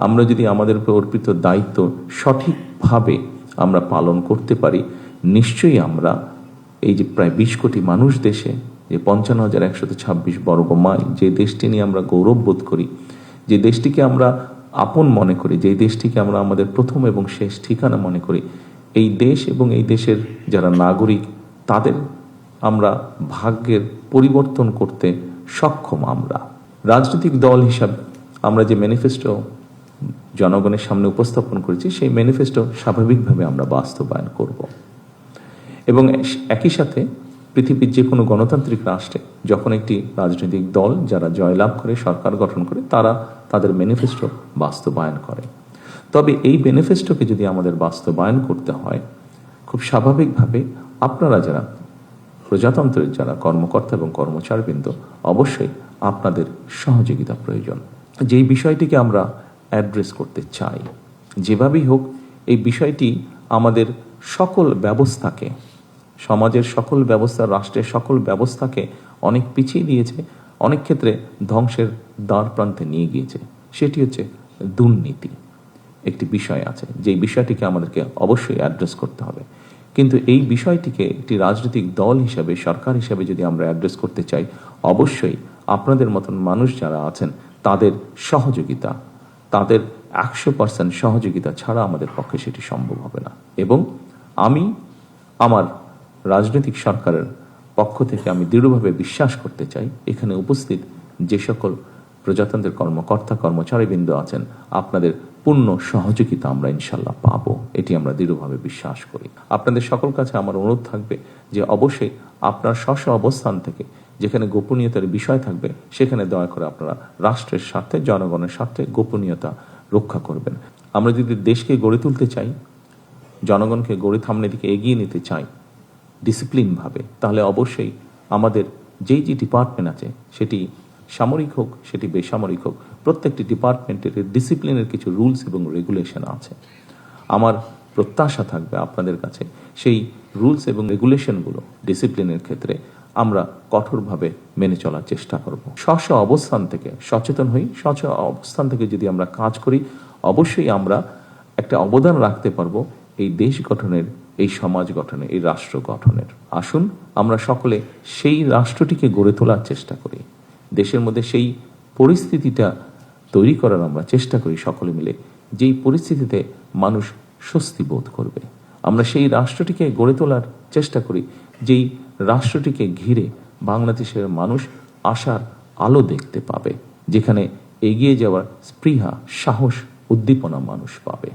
আমরা যদি আমাদের উপর অর্পিত দায়িত্ব সঠিকভাবে আমরা পালন করতে পারি, নিশ্চয়ই আমরা এই যে প্রায় 20 কোটি মানুষ দেশে, যে 55,126 বর্গ মাইল, যে দেশটি নিয়ে আমরা গৌরব বোধ করি, যে দেশটিকে আমরা আপন মনে করি, যে দেশটিকে আমরা আমাদের প্রথম এবং শেষ ঠিকানা মনে করি, এই দেশ এবং এই দেশের যারা নাগরিক, তাদের আমরা ভাগ্যের পরিবর্তন করতে সক্ষম। আমরা রাজনৈতিক দল হিসাবে আমরা যে ম্যানিফেস্টো জনগণের সামনে উপস্থাপন করেছি, সেই ম্যানিফেস্টো স্বাভাবিকভাবে আমরা বাস্তবায়ন করব। এবং একই সাথে পৃথিবীর যে কোনো গণতান্ত্রিক রাষ্ট্রে যখন একটি রাজনৈতিক দল যারা জয়লাভ করে, সরকার গঠন করে, তারা তাদের ম্যানিফেস্টো বাস্তবায়ন করে। তবে এই ম্যানিফেস্টোকে যদি আমাদের বাস্তবায়ন করতে হয়, খুব স্বাভাবিকভাবে আপনারা যারা প্রজাতন্ত্রের যারা কর্মকর্তা এবং কর্মচারীবৃন্দ, অবশ্যই আপনাদের সহযোগিতা প্রয়োজন। যেই বিষয়টিকে আমরা অ্যাড্রেস করতে চাই, যেভাবেই হোক, এই বিষয়টি আমাদের সকল ব্যবস্থাকে, সমাজের সকল ব্যবস্থা, রাষ্ট্রের সকল ব্যবস্থাকে অনেক পিছিয়ে দিয়েছে, অনেক ক্ষেত্রে ধ্বংসের দ্বার প্রান্তে নিয়ে গিয়েছে। সেটি হচ্ছে দুর্নীতি। একটি বিষয় আছে, যেই বিষয়টিকে আমাদেরকে অবশ্যই অ্যাড্রেস করতে হবে। কিন্তু এই বিষয়টিকে একটি রাজনৈতিক দল হিসাবে, সরকার হিসাবে যদি আমরা অ্যাড্রেস করতে চাই, অবশ্যই আপনাদের মতন মানুষ যারা আছেন তাদের সহযোগিতা, তাদের 100% সহযোগিতা ছাড়া আমাদের পক্ষে সেটি সম্ভব হবে না। এবং আমি আমার রাজনৈতিক সরকারের পক্ষ থেকে আমি দৃঢ়ভাবে বিশ্বাস করতে চাই, এখানে উপস্থিত যে সকল প্রজাতন্ত্রের কর্মকর্তা কর্মচারীবৃন্দ আছেন, আপনাদের পূর্ণ সহযোগিতা আমরা ইনশাল্লাহ পাবো, এটি আমরা দৃঢ়ভাবে বিশ্বাস করি। আপনাদের সকল কাছে আমার অনুরোধ থাকবে যে অবশ্যই আপনার স্ব অবস্থান থেকে যেখানে গোপনীয়তার বিষয় থাকবে, সেখানে দয়া করে আপনারা রাষ্ট্রের স্বার্থে, জনগণের স্বার্থে গোপনীয়তা রক্ষা করবেন। আমরা যদি দেশকে গড়ে তুলতে চাই, জনগণকে গড়ে সামনের দিকে এগিয়ে নিতে চাই ডিসিপ্লিনভাবে, তাহলে অবশ্যই আমাদের যেই যে ডিপার্টমেন্ট আছে, সেটি সামরিক হোক, সেটি বেসামরিক হোক, প্রত্যেকটি ডিপার্টমেন্টের ডিসিপ্লিনের কিছু রুলস এবং রেগুলেশন আছে। আমার প্রত্যাশা থাকবে আপনাদের কাছে সেই রুলস এবং রেগুলেশনগুলো ডিসিপ্লিনের ক্ষেত্রে আমরা কঠোরভাবে মেনে চলার চেষ্টা করব। স্ব অবস্থান থেকে সচেতন হই, অবস্থান থেকে যদি আমরা কাজ করি, অবশ্যই আমরা একটা অবদান রাখতে পারবো এই দেশ গঠনের, এই সমাজ গঠনের, এই রাষ্ট্র গঠনের। আসুন আমরা সকলে সেই রাষ্ট্রটিকে গড়ে তোলার চেষ্টা করি, দেশের মধ্যে সেই পরিস্থিতিটা তৈরি করার আমরা চেষ্টা করি সকলে মিলে, যেই পরিস্থিতিতে মানুষ স্বস্তি বোধ করবে। আমরা সেই রাষ্ট্রটিকে গড়ে তোলার চেষ্টা করি, যেই রাষ্ট্রটিকে ঘিরে বাংলাদেশের মানুষ আশার আলো দেখতে পাবে, যেখানে এগিয়ে যাওয়ার স্পৃহা, সাহস, উদ্দীপনা মানুষ পাবে।